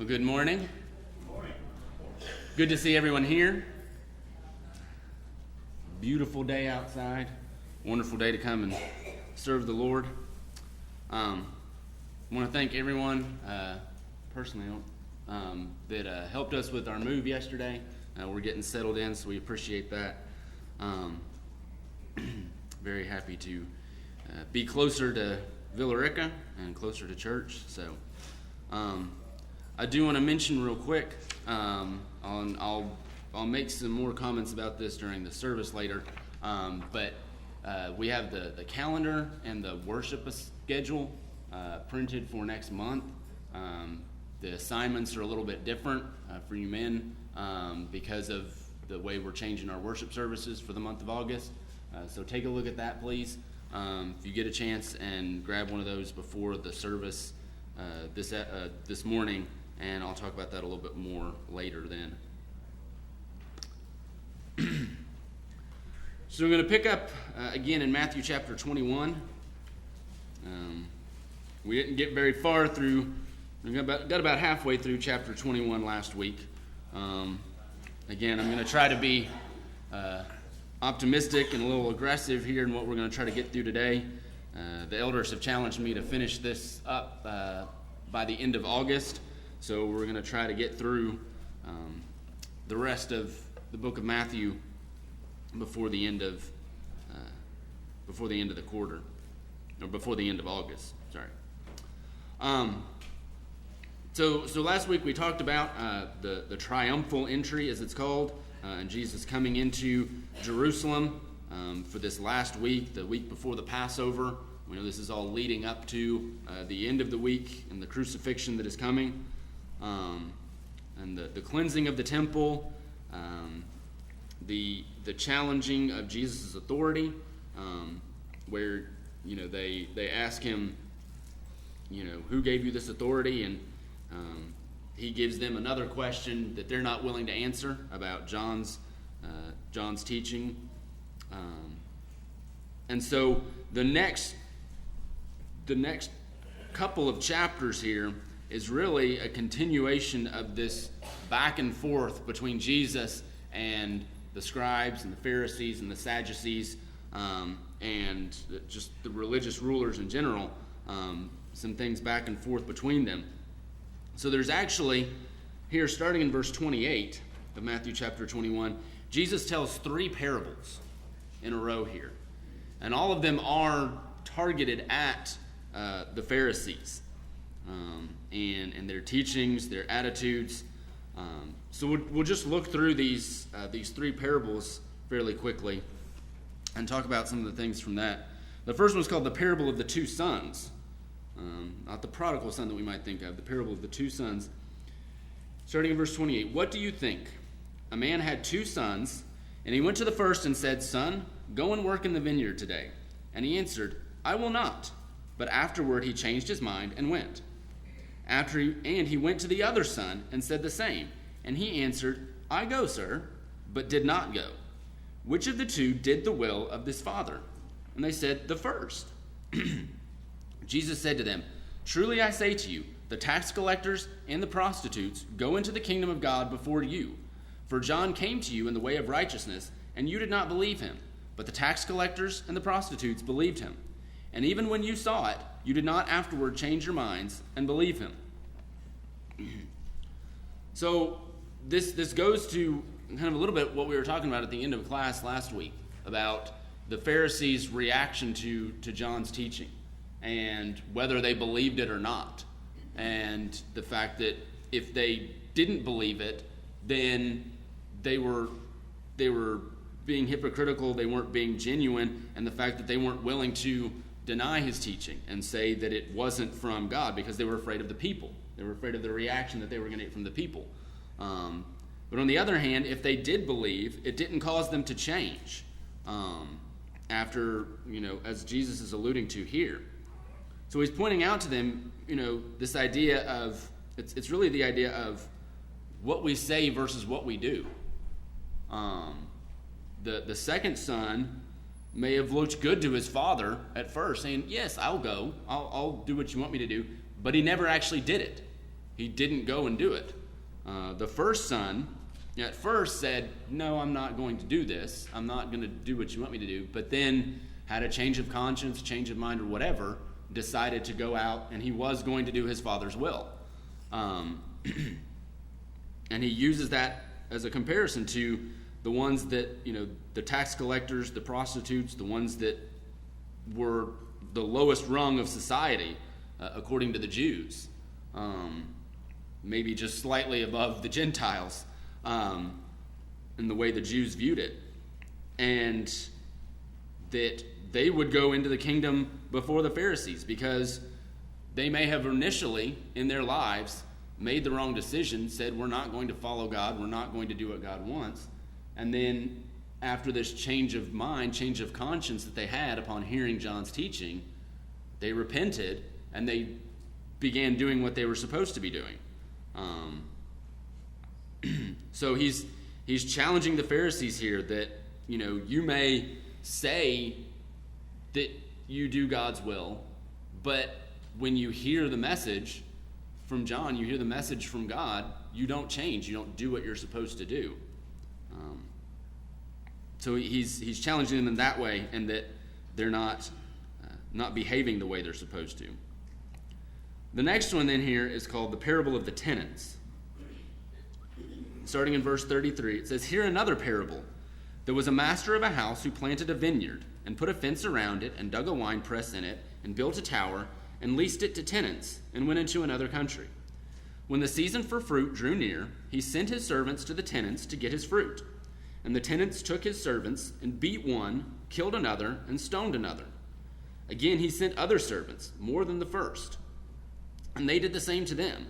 Well, good morning. Good to see everyone here. Beautiful day outside. Wonderful day to come and serve the Lord. I want to thank everyone personally that helped us with our move yesterday. We're getting settled in, so we appreciate that. Very happy to be closer to Rica and closer to church. So I do want to mention real quick, I'll make some more comments about this during the service later, but we have the calendar and the worship schedule printed for next month. The assignments are a little bit different for you men because of the way we're changing our worship services for the month of August. So take a look at that, please, if you get a chance, and grab one of those before the service this morning, and I'll talk about that a little bit more later then. So we're going to pick up again in Matthew chapter 21. We didn't get very far through. We got about halfway through chapter 21 last week. Again, I'm going to try to be optimistic and a little aggressive here in what we're going to try to get through today. The elders have challenged me to finish this up by the end of August, so we're going to try to get through the rest of the book of Matthew before the end of the quarter, or before the end of August. Sorry. So last week we talked about the triumphal entry, as it's called, and Jesus coming into Jerusalem for this last week, the week before the Passover. We know this is all leading up to the end of the week and the crucifixion that is coming, and the cleansing of the temple, the challenging of Jesus' authority, where they ask him, who gave you this authority, and he gives them another question that they're not willing to answer about John's teaching. And so the next couple of chapters here is really a continuation of this back and forth between Jesus and the scribes and the Pharisees and the Sadducees, and just the religious rulers in general, some things back and forth between them. So there's actually, here starting in verse 28 of Matthew chapter 21, Jesus tells 3 parables in a row here. And all of them are targeted at the Pharisees and their teachings, their attitudes. So we'll just look through these 3 parables fairly quickly and talk about some of the things from that. The first one is called the parable of the 2 sons. Not the prodigal son that we might think of, the parable of the 2 sons. Starting in verse 28, what do you think? A man had 2 sons, and he went to the first and said, Son, go and work in the vineyard today. And he answered, I will not. But afterward he changed his mind and went. And he went to the other son and said the same. And he answered, I go, sir, but did not go. Which of the 2 did the will of this father? And they said, the first. Jesus said to them, Truly I say to you, the tax collectors and the prostitutes go into the kingdom of God before you. For John came to you in the way of righteousness, and you did not believe him. But the tax collectors and the prostitutes believed him. And even when you saw it, you did not afterward change your minds and believe him. So this goes to kind of a little bit what we were talking about at the end of class last week about the Pharisees' reaction to John's teaching, and whether they believed it or not, and the fact that if they didn't believe it, then they were being hypocritical, they weren't being genuine, and the fact that they weren't willing to deny his teaching and say that it wasn't from God because they were afraid of the people. They were afraid of the reaction that they were going to get from the people. But on the other hand, if they did believe, it didn't cause them to change after, as Jesus is alluding to here. So he's pointing out to them, this idea of, it's really the idea of what we say versus what we do. The second son may have looked good to his father at first, saying, yes, I'll go. I'll do what you want me to do. But he never actually did it. he didn't go and do it. The first son at first said, no, I'm not going to do this. I'm not going to do what you want me to do. But then had a change of conscience, change of mind, or whatever, decided to go out, and he was going to do his father's will. And he uses that as a comparison to the ones that, the tax collectors, the prostitutes, the ones that were the lowest rung of society, according to the Jews. Maybe just slightly above the Gentiles, in the way the Jews viewed it. And that they would go into the kingdom before the Pharisees, because they may have initially in their lives made the wrong decision, said, we're not going to follow God, we're not going to do what God wants. And then after this change of mind, change of conscience that they had upon hearing John's teaching, they repented and they began doing what they were supposed to be doing. So he's challenging the Pharisees here that, you may say that you do God's will, but when you hear the message from John, you hear the message from God, you don't change, you don't do what you're supposed to do. So he's challenging them in that way, and that they're not behaving the way they're supposed to. The next one then here is called the parable of the tenants. Starting in verse 33, it says, "Hear another parable. There was a master of a house who planted a vineyard, and put a fence around it, and dug a wine press in it, and built a tower, and leased it to tenants, and went into another country. When the season for fruit drew near, he sent his servants to the tenants to get his fruit. And the tenants took his servants, and beat one, killed another, and stoned another. Again he sent other servants, more than the first, and they did the same to them.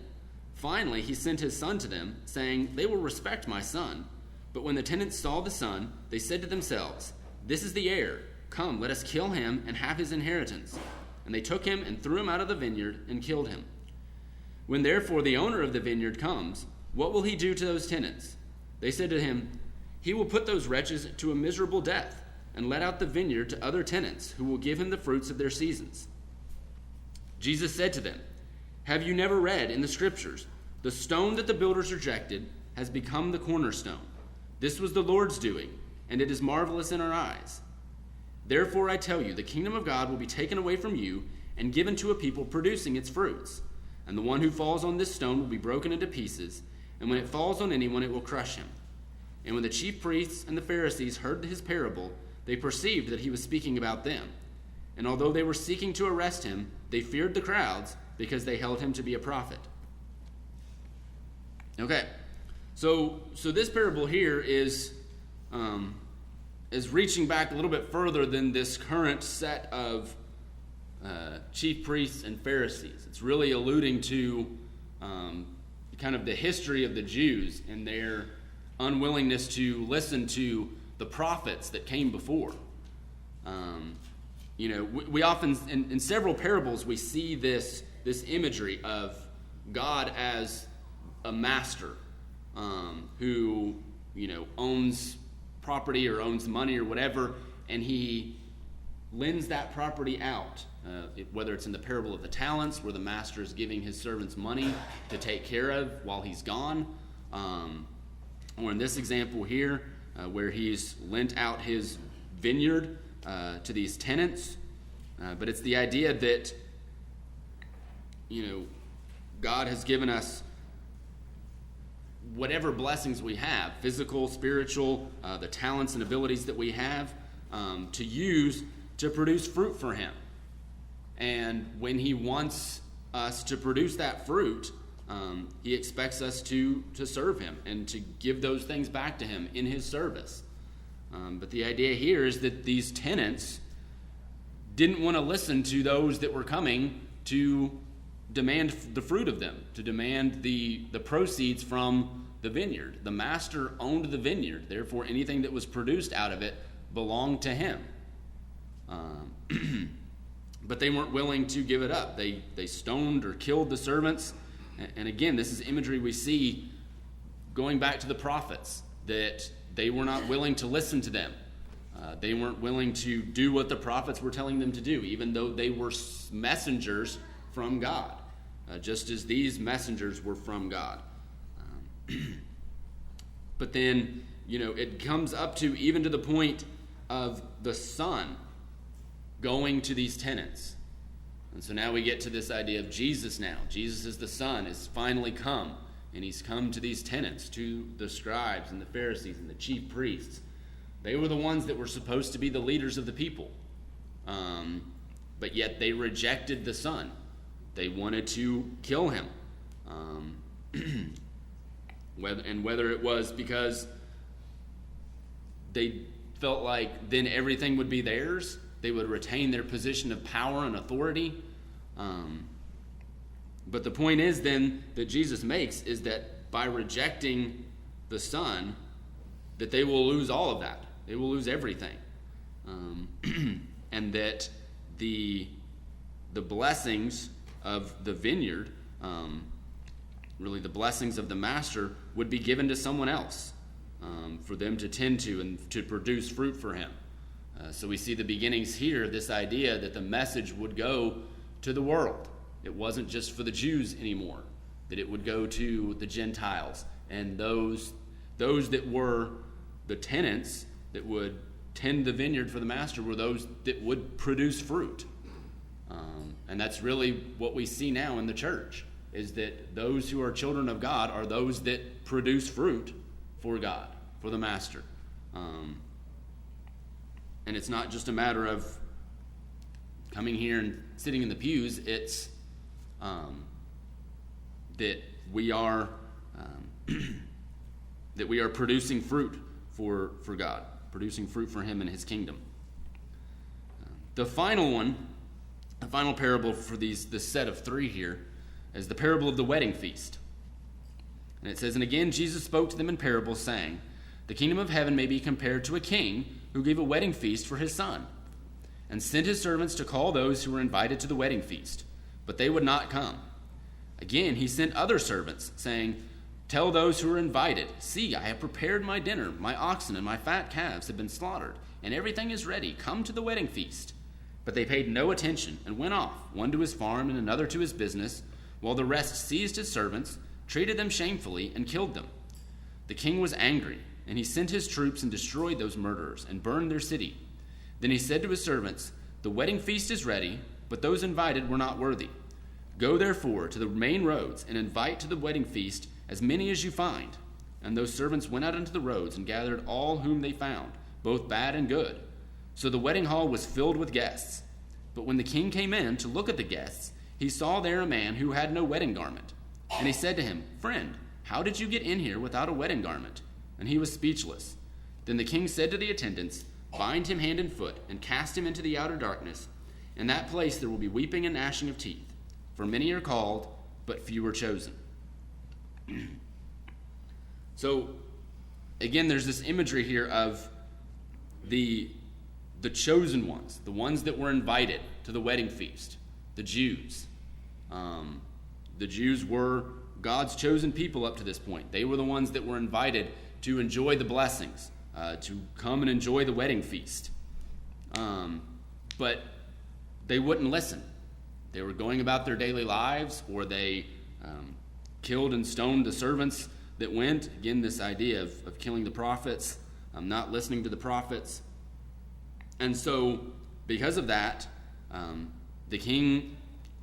Finally he sent his son to them, saying, They will respect my son. But when the tenants saw the son, they said to themselves, This is the heir. Come, let us kill him and have his inheritance. And they took him and threw him out of the vineyard and killed him. When therefore the owner of the vineyard comes, what will he do to those tenants? They said to him, He will put those wretches to a miserable death, and let out the vineyard to other tenants, who will give him the fruits of their seasons. Jesus said to them, Have you never read in the Scriptures, the stone that the builders rejected has become the cornerstone? This was the Lord's doing, and it is marvelous in our eyes. Therefore I tell you, the kingdom of God will be taken away from you and given to a people producing its fruits. And the one who falls on this stone will be broken into pieces, and when it falls on anyone, it will crush him. And when the chief priests and the Pharisees heard his parable, they perceived that he was speaking about them. And although they were seeking to arrest him, they feared the crowds, because they held him to be a prophet." Okay, so this parable here is reaching back a little bit further than this current set of chief priests and Pharisees. It's really alluding to kind of the history of the Jews and their unwillingness to listen to the prophets that came before. We often, in several parables, we see this imagery of God as a master who, owns property or owns money or whatever, and he lends that property out, whether it's in the parable of the talents, where the master is giving his servants money to take care of while he's gone, or in this example here, where he's lent out his vineyard to these tenants. But it's the idea that, God has given us whatever blessings we have, physical, spiritual, the talents and abilities that we have, to use to produce fruit for him. And when he wants us to produce that fruit, he expects us to serve him and to give those things back to him in his service. But the idea here is that these tenants didn't want to listen to those that were coming to demand the fruit of them, to demand the proceeds from the vineyard. The master owned the vineyard, therefore anything that was produced out of it belonged to him. But they weren't willing to give it up. They stoned or killed the servants. And again, this is imagery we see going back to the prophets, that they were not willing to listen to them. They weren't willing to do what the prophets were telling them to do, even though they were messengers from God. just as these messengers were from God. But then, it comes up to even to the point of the Son going to these tenants. And so now we get to this idea of Jesus now. Jesus as the Son has finally come, and he's come to these tenants, to the scribes and the Pharisees and the chief priests. They were the ones that were supposed to be the leaders of the people. But yet they rejected the Son. They wanted to kill him. Whether it was because they felt like then everything would be theirs, they would retain their position of power and authority. But the point is then that Jesus makes is that by rejecting the Son, that they will lose all of that. They will lose everything. And that the blessings of the vineyard, really the blessings of the master, would be given to someone else for them to tend to and to produce fruit for him. So we see the beginnings here, this idea that the message would go to the world. It wasn't just for the Jews anymore, that it would go to the Gentiles and those that were the tenants that would tend the vineyard for the master were those that would produce fruit. And that's really what we see now in the church, is that those who are children of God are those that produce fruit for God, for the master. And it's not just a matter of coming here and sitting in the pews. It's that we are producing fruit for God, producing fruit for him and his kingdom. The final parable for this set of three here is the parable of the wedding feast. And it says, "And again Jesus spoke to them in parables, saying, The kingdom of heaven may be compared to a king who gave a wedding feast for his son, and sent his servants to call those who were invited to the wedding feast, but they would not come. Again he sent other servants, saying, Tell those who are invited, See, I have prepared my dinner, my oxen and my fat calves have been slaughtered, and everything is ready. Come to the wedding feast. But they paid no attention and went off, one to his farm and another to his business, while the rest seized his servants, treated them shamefully, and killed them. The king was angry, and he sent his troops and destroyed those murderers and burned their city. Then he said to his servants, The wedding feast is ready, but those invited were not worthy. Go therefore to the main roads and invite to the wedding feast as many as you find. And those servants went out into the roads and gathered all whom they found, both bad and good. So the wedding hall was filled with guests. But when the king came in to look at the guests, he saw there a man who had no wedding garment. And he said to him, Friend, how did you get in here without a wedding garment? And he was speechless. Then the king said to the attendants, Bind him hand and foot, and cast him into the outer darkness. In that place there will be weeping and gnashing of teeth. For many are called, but few are chosen. So, again, there's this imagery here of the chosen ones, the ones that were invited to the wedding feast, the Jews. The Jews were God's chosen people up to this point. They were the ones that were invited to enjoy the blessings, to come and enjoy the wedding feast. But they wouldn't listen. They were going about their daily lives, or they killed and stoned the servants that went. Again, this idea of killing the prophets, not listening to the prophets. And so, because of that, the king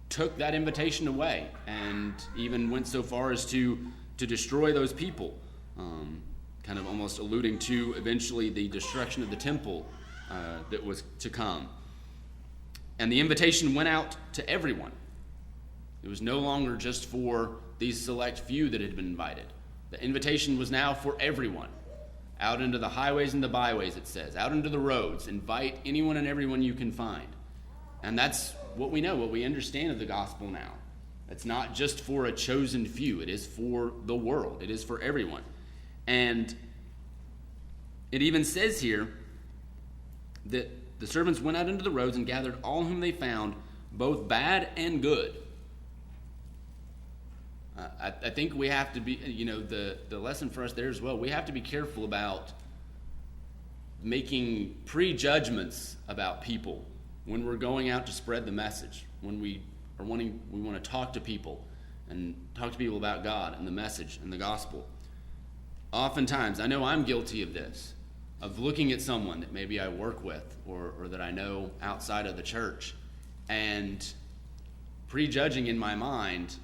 took that invitation away and even went so far as to destroy those people, kind of almost alluding to eventually the destruction of the temple that was to come. And the invitation went out to everyone. It was no longer just for these select few that had been invited. The invitation was now for everyone. Out into the highways and the byways, it says. Out into the roads. Invite anyone and everyone you can find. And that's what we know, what we understand of the gospel now. It's not just for a chosen few. It is for the world. It is for everyone. And it even says here that the servants went out into the roads and gathered all whom they found, both bad and good. I think we have to be, the lesson for us there as well, we have to be careful about making prejudgments about people when we're going out to spread the message, when we want to talk to people. and talk to people about God and the message and the gospel. Oftentimes, I know I'm guilty of this, of looking at someone that maybe I work with or that I know outside of the church and prejudging in my mind,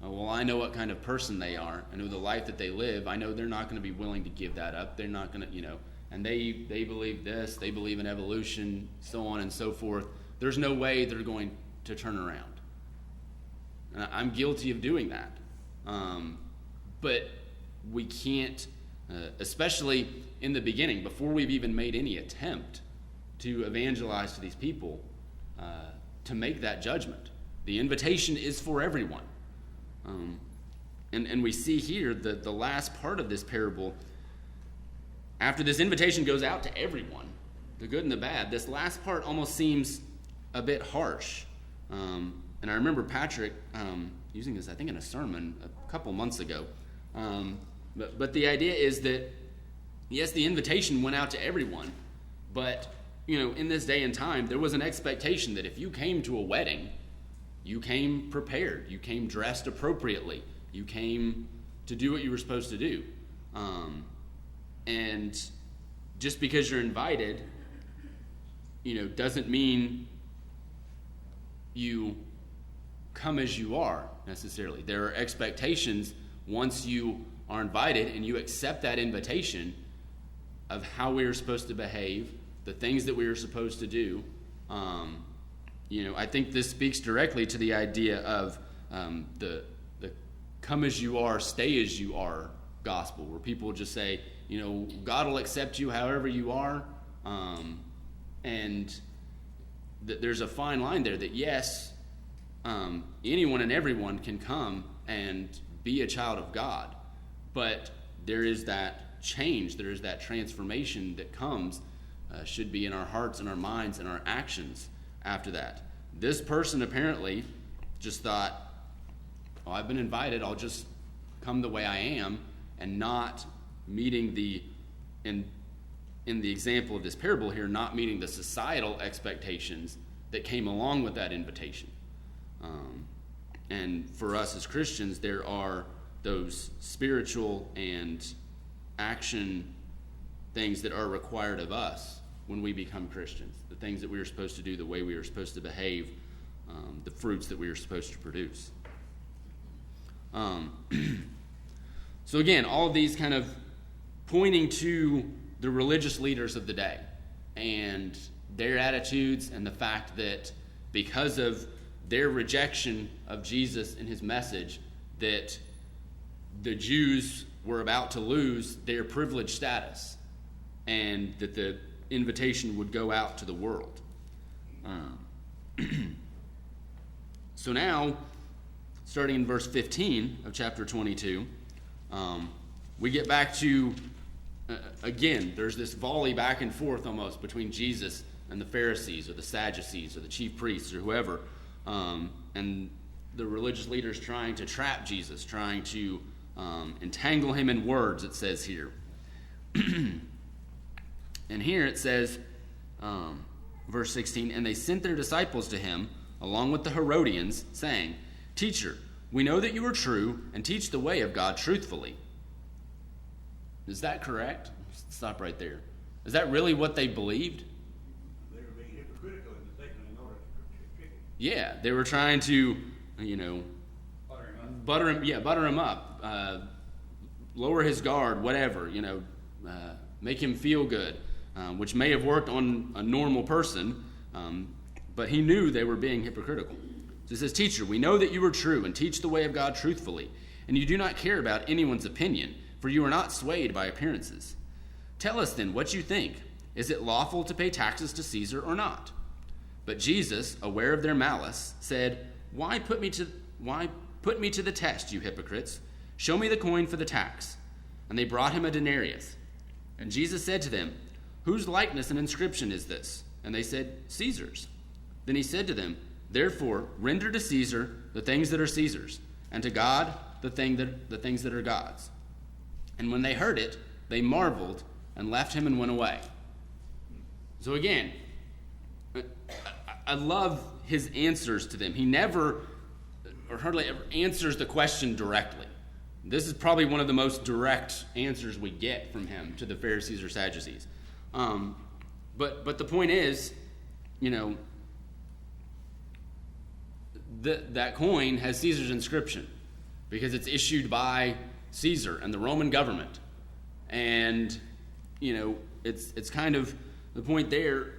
well, I know what kind of person they are. I know the life that they live. I know they're not going to be willing to give that up. They're not going to, and they believe this, they believe in evolution, so on and so forth. There's no way they're going to turn around. And I'm guilty of doing that. But we can't, especially in the beginning, before we've even made any attempt to evangelize to these people, to make that judgment. The invitation is for everyone. And we see here that the last part of this parable, after this invitation goes out to everyone, the good and the bad, this last part almost seems a bit harsh. And I remember Patrick using this, I think, in a sermon a couple months ago. But the idea is that, yes, the invitation went out to everyone, but, in this day and time, there was an expectation that if you came to a wedding, you came prepared, you came dressed appropriately, you came to do what you were supposed to do. And just because you're invited, doesn't mean you come as you are necessarily. There are expectations once you are invited and you accept that invitation of how we are supposed to behave, the things that we are supposed to do. I think this speaks directly to the idea of the come as you are, stay as you are gospel, where people just say, God will accept you however you are. And there's a fine line there that, yes, anyone and everyone can come and be a child of God, but there is that change, there is that transformation that comes, should be in our hearts and our minds and our actions after that. This person apparently just thought, I've been invited, I'll just come the way I am, and not meeting in the example of this parable here, not meeting the societal expectations that came along with that invitation. And for us as Christians, there are those spiritual and action things that are required of us when we become Christians, the things that we are supposed to do, the way we are supposed to behave, the fruits that we are supposed to produce. So again, all of these kind of pointing to the religious leaders of the day and their attitudes and the fact that because of their rejection of Jesus and his message, that the Jews were about to lose their privileged status and that the invitation would go out to the world. So now, starting in verse 15 of chapter 22, we get back to, again, there's this volley back and forth almost between Jesus and the Pharisees or the Sadducees or the chief priests or whoever, and the religious leaders trying to trap Jesus, trying to entangle him in words, it says here. And here it says, verse 16, and they sent their disciples to him along with the Herodians, saying, Teacher, we know that you are true and teach the way of God truthfully. Is that correct? Stop right there. Is that really what they believed? They were being hypocritical in the statement in order to trick him. Yeah, they were trying to, butter him up, lower his guard, whatever, make him feel good, which may have worked on a normal person, but he knew they were being hypocritical. So it says, Teacher, we know that you are true and teach the way of God truthfully, and you do not care about anyone's opinion, for you are not swayed by appearances. Tell us then what you think. Is it lawful to pay taxes to Caesar or not? But Jesus, aware of their malice, said, Why put me to the test, you hypocrites? Show me the coin for the tax. And they brought him a denarius. And Jesus said to them, Whose likeness and inscription is this? And they said, Caesar's. Then he said to them, Therefore render to Caesar the things that are Caesar's, and to God the things that are God's. And when they heard it, they marveled and left him and went away. So again, I love his answers to them. He never, hardly ever answers the question directly. This is probably one of the most direct answers we get from him to the Pharisees or Sadducees. But the point is, that coin has Caesar's inscription because it's issued by Caesar and the Roman government. And, it's kind of the point there,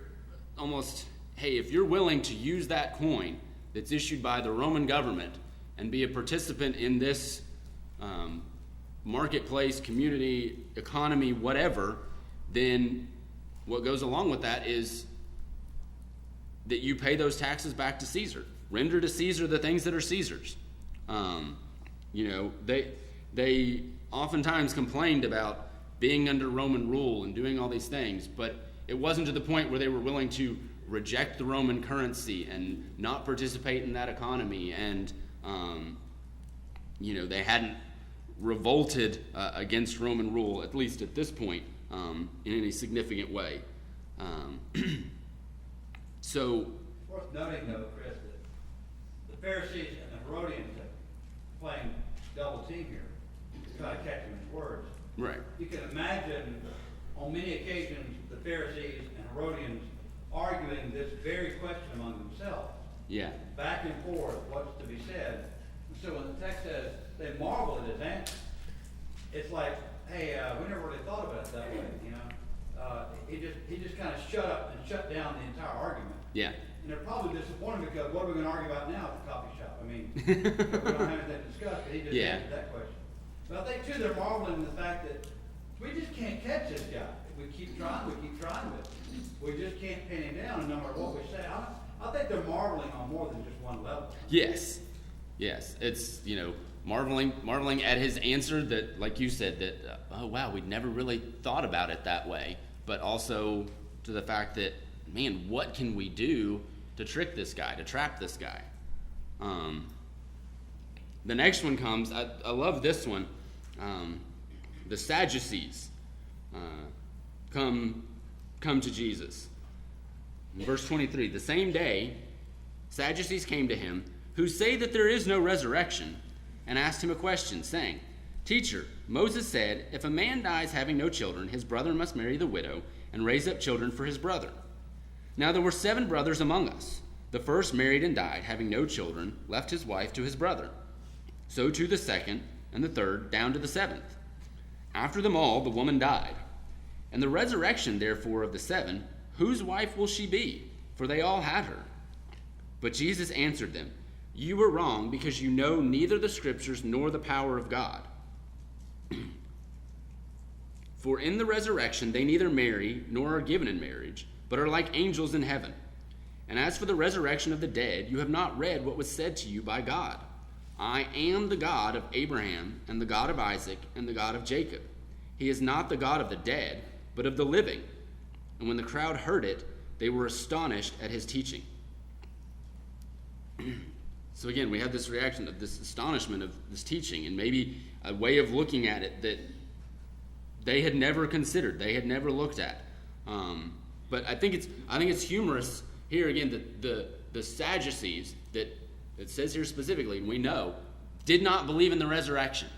almost, hey, if you're willing to use that coin that's issued by the Roman government and be a participant in this marketplace, community, economy, whatever, then what goes along with that is that you pay those taxes back to Caesar. Render to Caesar the things that are Caesar's. They oftentimes complained about being under Roman rule and doing all these things, but it wasn't to the point where they were willing to reject the Roman currency and not participate in that economy, and they hadn't revolted against Roman rule, at least at this point, in any significant way. So, Worth noting, though, Chris, that the Pharisees and the Herodians are playing double team here to try to catch him in his words. right, You can imagine on many occasions the Pharisees and Herodians arguing this very question among themselves. yeah, Back and forth, what's to be said. And so when the text says they marvel at his answer, it's like, hey, we never really thought about it that way, He just kind of shut up and shut down the entire argument. yeah, And they're probably disappointed because what are we going to argue about now at the coffee shop? I mean, we don't have anything to discuss, but he just Yeah. answered that question. But I think, too, they're marveling at the fact that we just can't catch this guy. We keep trying, but we just can't pin him down, and no matter what we say. I think they're marveling on more than just one level. yes. It's, marveling at his answer that, like you said, that, oh, wow, we'd never really thought about it that way. But also to the fact that, man, what can we do to trick this guy, to trap this guy? The next one comes, I love this one. The Sadducees come to Jesus. In verse 23, the same day, Sadducees came to him, who say that there is no resurrection, and asked him a question, saying, Teacher, Moses said, if a man dies having no children, his brother must marry the widow and raise up children for his brother. Now there were 7 brothers among us. The first married and died, having no children, left his wife to his brother. So too the second, and the third, down to the 7th. After them all, the woman died. And the resurrection, therefore, of the 7, whose wife will she be? For they all had her. But Jesus answered them, You were wrong, because you know neither the Scriptures nor the power of God. For in the resurrection they neither marry nor are given in marriage, but are like angels in heaven. And as for the resurrection of the dead, you have not read what was said to you by God. I am the God of Abraham, and the God of Isaac, and the God of Jacob. He is not the God of the dead, but of the living. And when the crowd heard it, they were astonished at his teaching. So again, we have this reaction of this astonishment of this teaching, and maybe a way of looking at it that they had never considered, they had never looked at. But I think it's humorous here again that the Sadducees that it says here specifically, and we know, did not believe in the resurrection.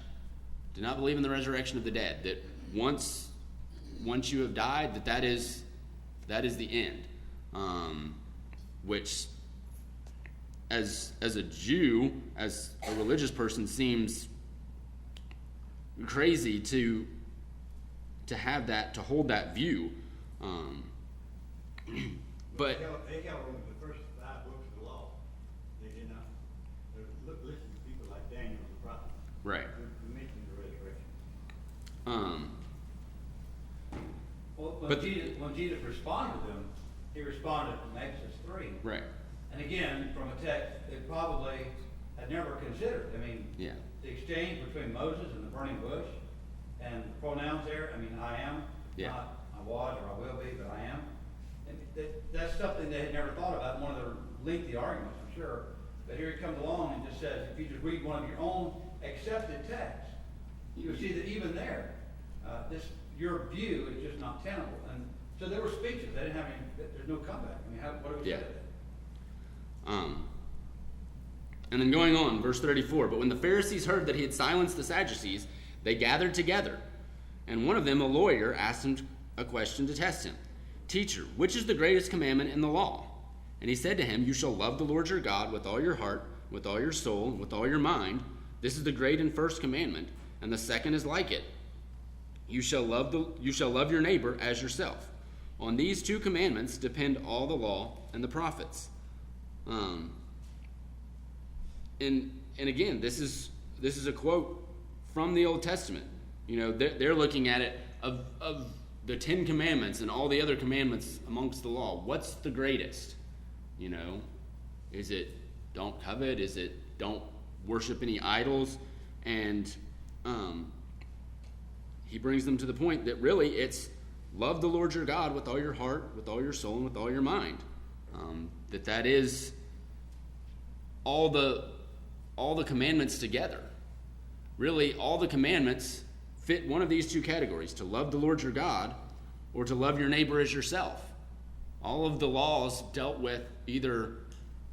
Did not believe in the resurrection of the dead. That once you have died, that is the end. Which, as a Jew, as a religious person, seems crazy to have that, to hold that view. But They held on to the first 5 books of the law. They did not listen to people like Daniel the prophet. right. Who mentioned the resurrection. Well, But- when Jesus responded to them, he responded in Exodus 3. Right. And again, from a text they probably had never considered. I mean, Yeah. the exchange between Moses and the burning bush, and the pronouns there, I am, Yeah. not I was or I will be, but I am. And that's something they had never thought about in one of their lengthy arguments, I'm sure. But here he comes along and just says, if you just read one of your own accepted texts, you'll see that even there, your view is just not tenable. And so they were speechless. They didn't have any, there's no comeback. What do we say to that? And then going on, verse 34, but when the Pharisees heard that he had silenced the Sadducees, they gathered together. And one of them, a lawyer, asked him a question to test him. Teacher, which is the greatest commandment in the law? And he said to him, you shall love the Lord your God with all your heart, with all your soul, and with all your mind. This is the great and first commandment, and the second is like it. You shall love your neighbor as yourself. On these two commandments depend all the law and the prophets. And again, this is a quote from the Old Testament. You know, they're looking at it of the 10 commandments and all the other commandments amongst the law. What's the greatest? You know, is it don't covet? Is it don't worship any idols? And he brings them to the point that really it's love the Lord your God with all your heart, with all your soul, and with all your mind. That is all the commandments together. Really, all the commandments fit one of these two categories: to love the Lord your God or to love your neighbor as yourself. All of the laws dealt with either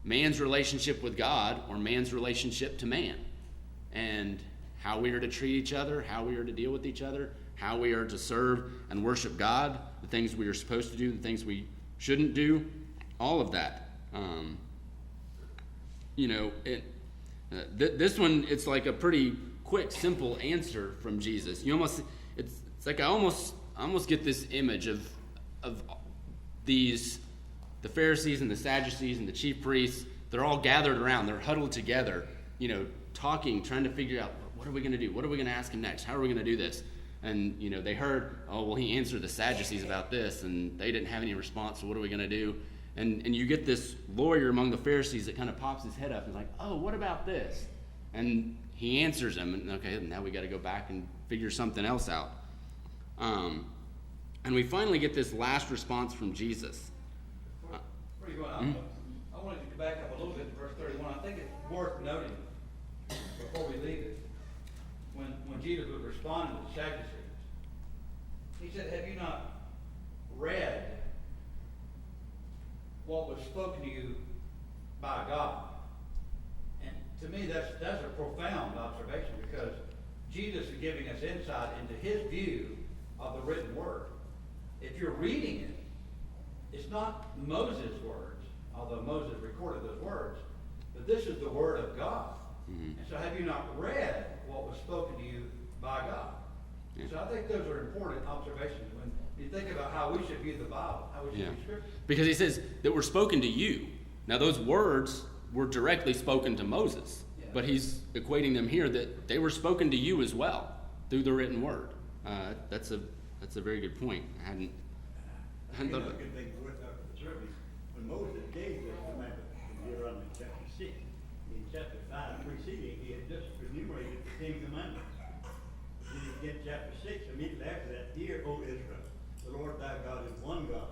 man's relationship with God or man's relationship to man, and how we are to treat each other, how we are to deal with each other, how we are to serve and worship God, the things we are supposed to do, the things we shouldn't do, all of that. This one, it's like a pretty quick, simple answer from Jesus. It's like I almost get this image of the Pharisees and the Sadducees and the chief priests. They're all gathered around. They're huddled together, talking, trying to figure out, what are we going to do? What are we going to ask him next? How are we going to do this? And, they heard, oh, well, he answered the Sadducees about this, and they didn't have any response, so what are we going to do? And you get this lawyer among the Pharisees that kind of pops his head up and is like, oh, what about this? And he answers them, and okay, now we got to go back and figure something else out. And we finally get this last response from Jesus. Before you go on, I wanted to go back up a little bit to verse 31. I think it's worth noting before we leave it. When Jesus was responding to the Sadducees, he said, have you not read what was spoken to you by God? And to me, that's a profound observation, because Jesus is giving us insight into his view of the written word. If you're reading it, it's not Moses' words, although Moses recorded those words, but this is the word of God. Mm-hmm. And so have you not read what was spoken to you by God? Yeah. So I think those are important observations when you think about how we should view the Bible, how we should view Scripture. Because he says that were spoken to you. Now those words were directly spoken to Moses, but he's equating them here that they were spoken to you as well through the written word. That's a very good point. I hadn't thought about it. When Moses gave this commandment in Deuteronomy chapter 6, in chapter 5 preceding, he had just enumerated the 10 commandments. Then you get chapter 6, immediately after that, hear, O Israel, the Lord thy God is one God.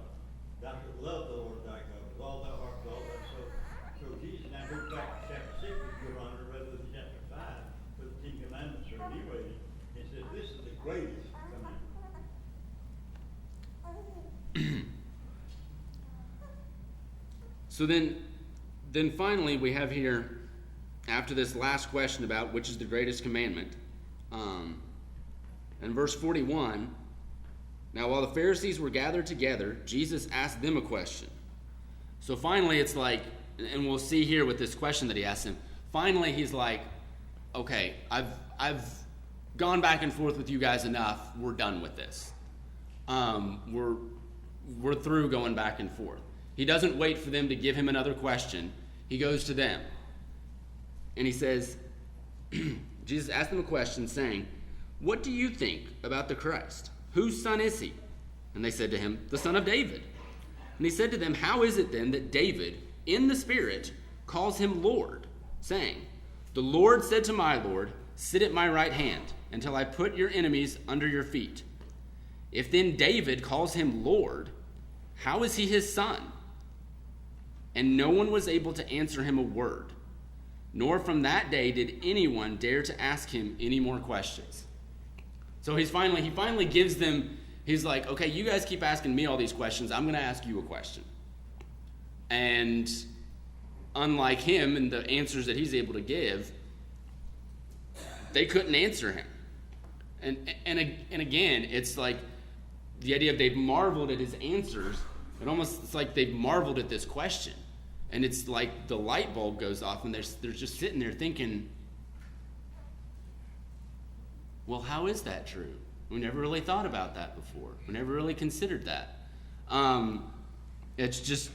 Thou shalt love the Lord thy God with all thy heart, with all thy soul. So Jesus now goes back to chapter 6 of Deuteronomy rather than chapter 5, where the 10 commandments are enumerated, and says this is the greatest commandment. So then finally we have here, after this last question about which is the greatest commandment, in verse 41, now while the Pharisees were gathered together, Jesus asked them a question. So finally it's like, and we'll see here with this question that he asked him, finally he's like, okay, I've gone back and forth with you guys enough, we're done with this. We're through going back and forth. He doesn't wait for them to give him another question. He goes to them. And he says, Jesus asked them a question saying, what do you think about the Christ? Whose son is he? And they said to him, the son of David. And he said to them, how is it then that David, in the Spirit, calls him Lord, saying, the Lord said to my Lord, sit at my right hand until I put your enemies under your feet. If then David calls him Lord, how is he his son? And no one was able to answer him a word, nor from that day did anyone dare to ask him any more questions. So he finally gives them, he's like, okay, you guys keep asking me all these questions, I'm going to ask you a question. And unlike him and the answers that he's able to give, they couldn't answer him. And again, it's like the idea of they've marveled at his answers. It's like they've marveled at this question. And it's like the light bulb goes off, and they're just sitting there thinking, well, how is that true? We never really thought about that before. We never really considered that. It's just,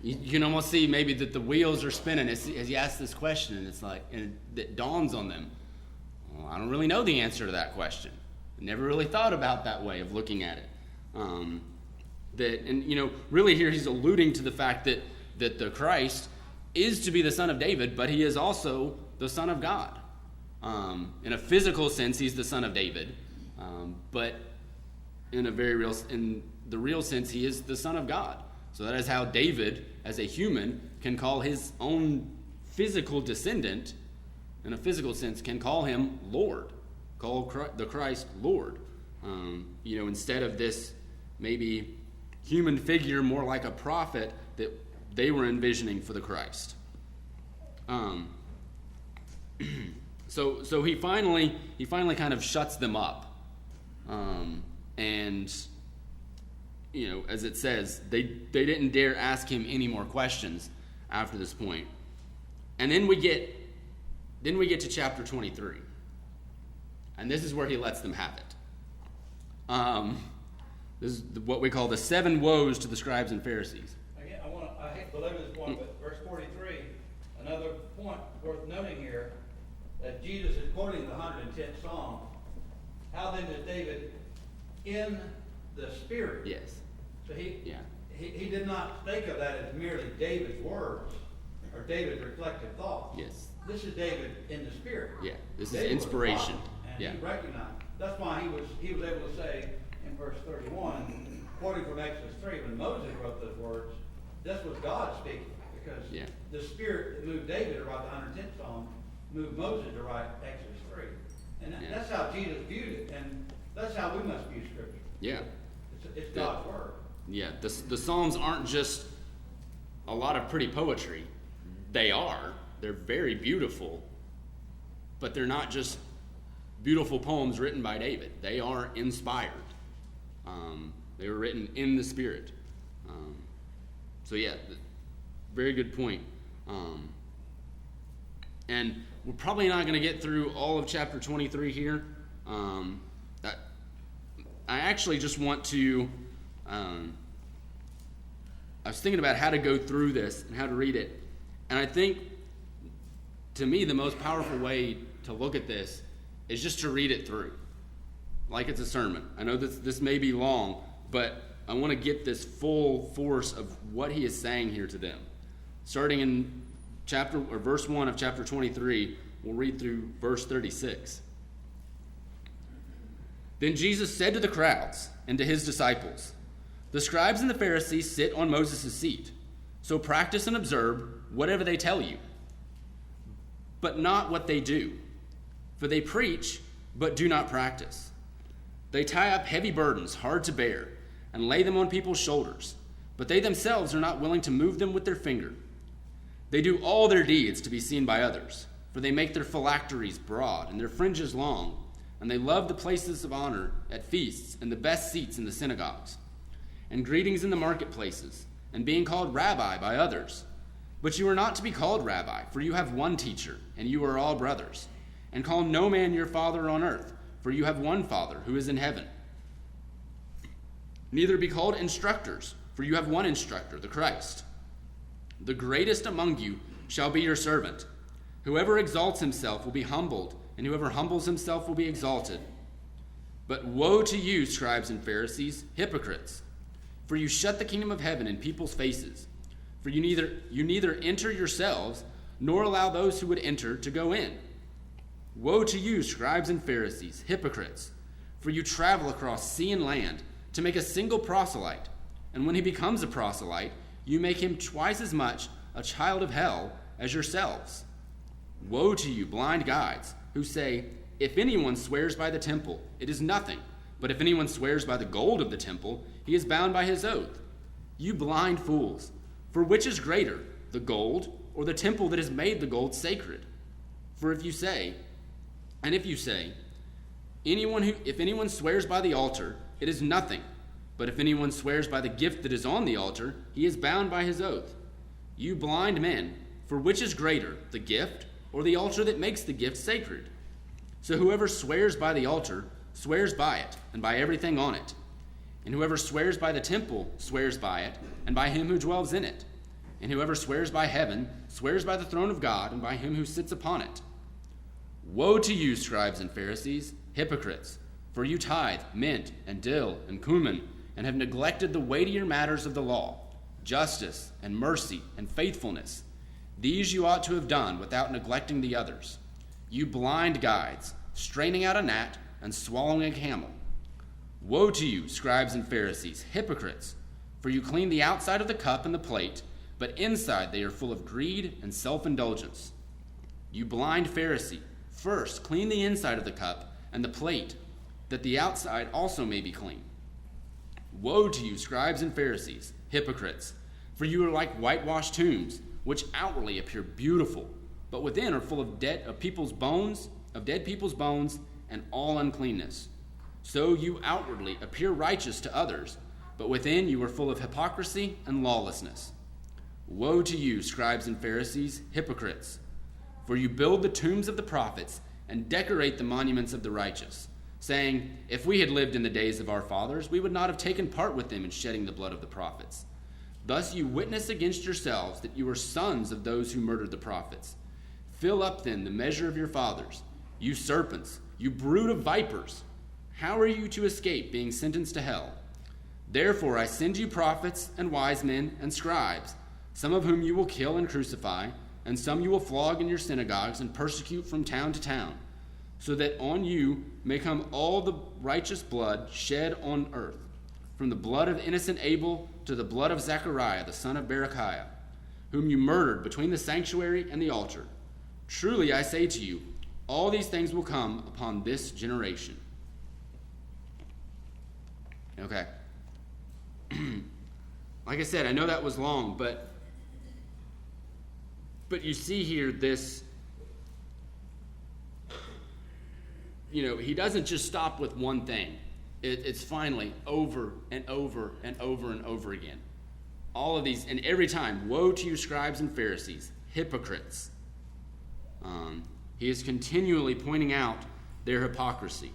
you can almost see maybe that the wheels are spinning as you ask this question, and it's like, and it dawns on them, well, I don't really know the answer to that question. I never really thought about that way of looking at it. Really here he's alluding to the fact that the Christ is to be the Son of David, but he is also the Son of God. In a physical sense, he's the Son of David, but in the real sense, he is the Son of God. So that is how David, as a human, can call his own physical descendant, in a physical sense, can call him Lord, call the Christ Lord. Instead of this maybe human figure, more like a prophet that they were envisioning for the Christ. So he finally kind of shuts them up, and as it says, they didn't dare ask him any more questions after this point. And then we get to chapter 23, and this is where he lets them have it. This is what we call the 7 woes to the scribes and Pharisees. Again, I hate to belabor this point, but verse 43, another point worth noting here, that Jesus is quoting the 110th Psalm. How then does David, in the Spirit? Yes. So he did not think of that as merely David's words or David's reflective thoughts. Yes. This is David in the Spirit. Yeah. This David is inspiration. And he recognized. That's why he was able to say in verse 31, quoting from Exodus 3, when Moses wrote those words, this was God speaking, because the Spirit that moved David to write the 110th Psalm moved Moses to write Exodus 3. And that's how Jesus viewed it, and that's how we must view Scripture. Yeah. It's God's Word. Yeah, the Psalms aren't just a lot of pretty poetry. They're very beautiful, but they're not just beautiful poems written by David. They are inspired. They were written in the Spirit. Very good point. And we're probably not going to get through all of chapter 23 here. I actually just want to... I was thinking about how to go through this and how to read it. And I think, to me, the most powerful way to look at this is just to read it through, like it's a sermon. I know this may be long, but I want to get this full force of what he is saying here to them. Starting in verse 1 of chapter 23, we'll read through verse 36. Then Jesus said to the crowds and to his disciples, "The scribes and the Pharisees sit on Moses' seat, so practice and observe whatever they tell you, but not what they do. For they preach, but do not practice. They tie up heavy burdens hard to bear and lay them on people's shoulders, but they themselves are not willing to move them with their finger. They do all their deeds to be seen by others, for they make their phylacteries broad and their fringes long, and they love the places of honor at feasts and the best seats in the synagogues, and greetings in the marketplaces, and being called rabbi by others. But you are not to be called rabbi, for you have one teacher, and you are all brothers. And call no man your father on earth, for you have one Father who is in heaven. Neither be called instructors, for you have one instructor, the Christ. The greatest among you shall be your servant. Whoever exalts himself will be humbled, and whoever humbles himself will be exalted. But woe to you, scribes and Pharisees, hypocrites! For you shut the kingdom of heaven in people's faces. For you neither enter yourselves, nor allow those who would enter to go in. Woe to you, scribes and Pharisees, hypocrites! For you travel across sea and land to make a single proselyte, and when he becomes a proselyte, you make him twice as much a child of hell as yourselves. Woe to you, blind guides, who say, if anyone swears by the temple, it is nothing, but if anyone swears by the gold of the temple, he is bound by his oath. You blind fools! For which is greater, the gold, or the temple that has made the gold sacred? For if you say, if anyone swears by the altar, it is nothing. But if anyone swears by the gift that is on the altar, he is bound by his oath. You blind men, for which is greater, the gift or the altar that makes the gift sacred? So whoever swears by the altar swears by it and by everything on it. And whoever swears by the temple swears by it and by him who dwells in it. And whoever swears by heaven swears by the throne of God and by him who sits upon it. Woe to you, scribes and Pharisees, hypocrites! For you tithe mint and dill and cumin, and have neglected the weightier matters of the law, justice and mercy and faithfulness. These you ought to have done without neglecting the others. You blind guides, straining out a gnat and swallowing a camel. Woe to you, scribes and Pharisees, hypocrites! For you clean the outside of the cup and the plate, but inside they are full of greed and self-indulgence. You blind Pharisee, first clean the inside of the cup and the plate, that the outside also may be clean. Woe to you, scribes and Pharisees, hypocrites! For you are like whitewashed tombs, which outwardly appear beautiful, but within are full of dead people's bones, and all uncleanness. So you outwardly appear righteous to others, but within you are full of hypocrisy and lawlessness. Woe to you, scribes and Pharisees, hypocrites! For you build the tombs of the prophets and decorate the monuments of the righteous, saying, if we had lived in the days of our fathers, we would not have taken part with them in shedding the blood of the prophets. Thus you witness against yourselves that you are sons of those who murdered the prophets. Fill up then the measure of your fathers. You serpents, you brood of vipers, how are you to escape being sentenced to hell? Therefore I send you prophets and wise men and scribes, some of whom you will kill and crucify, and some you will flog in your synagogues and persecute from town to town, so that on you may come all the righteous blood shed on earth, from the blood of innocent Abel to the blood of Zechariah, the son of Berechiah, whom you murdered between the sanctuary and the altar. Truly I say to you, all these things will come upon this generation. Okay. Like I said, I know that was long, but you see here this, he doesn't just stop with one thing. It's finally over and over and over and over again. All of these, and every time, woe to you, scribes and Pharisees, hypocrites. He is continually pointing out their hypocrisy.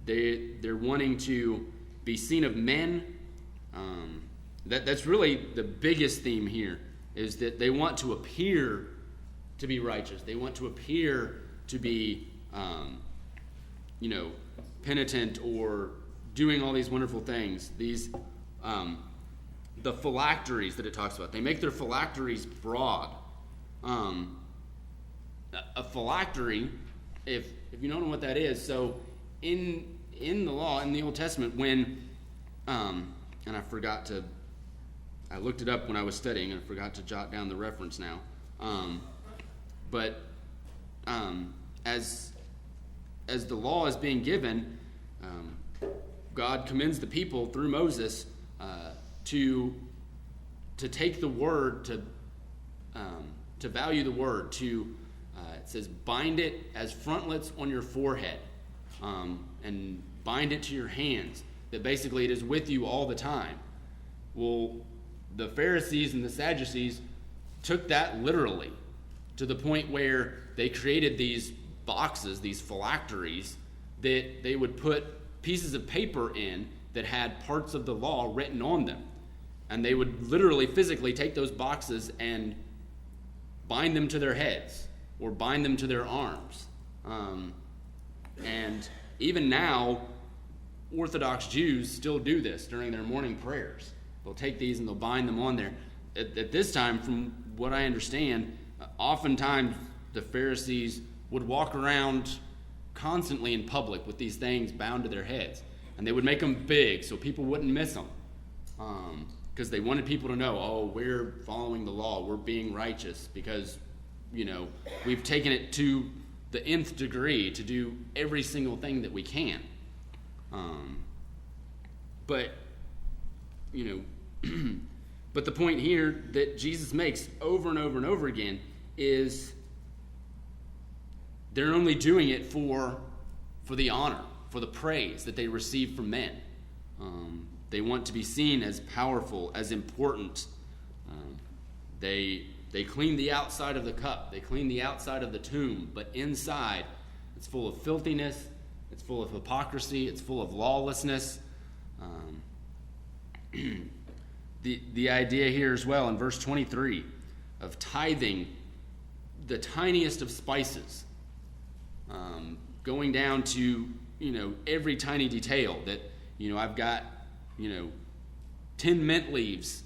They're wanting to be seen of men. That's really the biggest theme here, is that they want to appear to be righteous. They want to appear to be, penitent or doing all these wonderful things. These, the phylacteries that it talks about. They make their phylacteries broad. A phylactery, if you don't know what that is, so in the law, in the Old Testament, when, and I looked it up when I was studying, and I forgot to jot down the reference now. As the law is being given, God commends the people through Moses to take the word, to value the word, it says, bind it as frontlets on your forehead, and bind it to your hands, that basically it is with you all the time. Well, the Pharisees and the Sadducees took that literally, to the point where they created these boxes, these phylacteries, that they would put pieces of paper in that had parts of the law written on them. And they would literally physically take those boxes and bind them to their heads or bind them to their arms. And even now, Orthodox Jews still do this during their morning prayers. They'll take these and they'll bind them on there. At this time, from what I understand, oftentimes the Pharisees would walk around constantly in public with these things bound to their heads. And they would make them big so people wouldn't miss them. Because they wanted people to know, oh, we're following the law, we're being righteous, because, we've taken it to the nth degree to do every single thing that we can. But But the point here that Jesus makes over and over and over again is they're only doing it for the honor, for the praise that they receive from men. They want to be seen as powerful, as important. They clean the outside of the cup. They clean the outside of the tomb. But inside, it's full of filthiness. It's full of hypocrisy. It's full of lawlessness. The idea here as well in verse 23 of tithing the tiniest of spices, going down to, every tiny detail that, I've got, 10 mint leaves,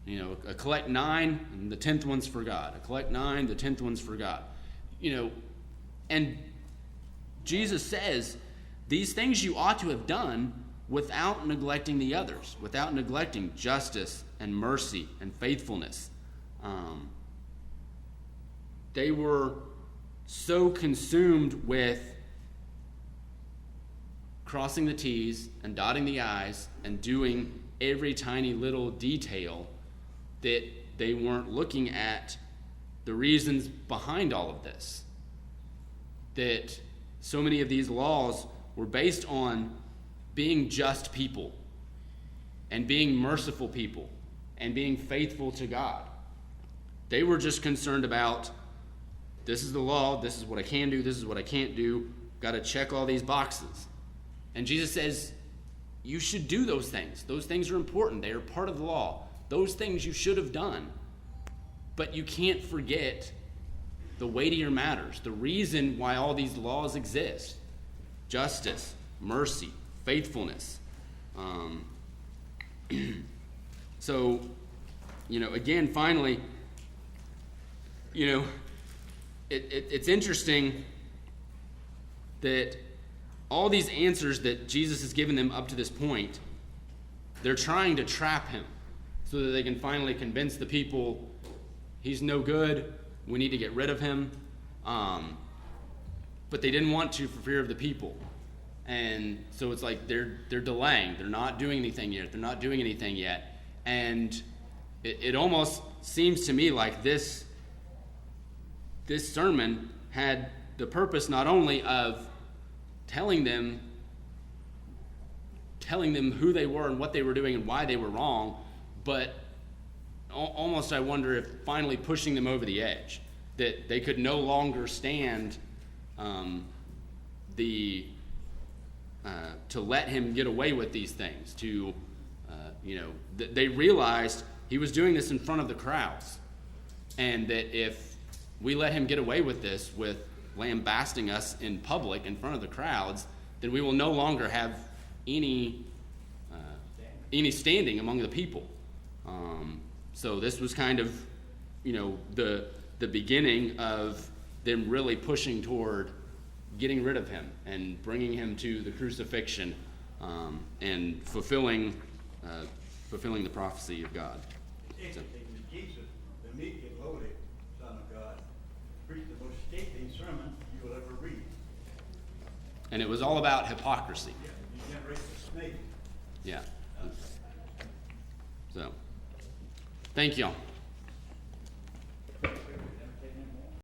I collect 9 and the 10th one's for God. I collect 9, the 10th one's for God. And Jesus says these things you ought to have done without neglecting the others, without neglecting justice and mercy and faithfulness. They were so consumed with crossing the T's and dotting the I's and doing every tiny little detail that they weren't looking at the reasons behind all of this. That so many of these laws were based on being just people and being merciful people and being faithful to God. They were just concerned about, this is the law, this is what I can do, this is what I can't do, got to check all these boxes. And Jesus says, you should do those things. Those things are important. They are part of the law. Those things you should have done. But you can't forget the weightier matters, the reason why all these laws exist. Justice, mercy, faithfulness. So, again, finally, it's interesting that all these answers that Jesus has given them up to this point, they're trying to trap him so that they can finally convince the people he's no good, we need to get rid of him. But they didn't want to for fear of the people. And so it's like they're delaying. They're not doing anything yet. And it almost seems to me like this sermon had the purpose not only of telling them who they were and what they were doing and why they were wrong, but almost I wonder if finally pushing them over the edge, that they could no longer stand to let him get away with these things. They realized he was doing this in front of the crowds, and that if we let him get away with this, with lambasting us in public in front of the crowds, then we will no longer have any standing among the people. So this was kind of, the beginning of them really pushing toward getting rid of him and bringing him to the crucifixion, and fulfilling the prophecy of God. Interesting that Jesus, the meek and lowly Son of God, preached the most scathing sermon you will ever read. And it was all about hypocrisy. Yeah, you generate the snake. Yeah. So, thank y'all.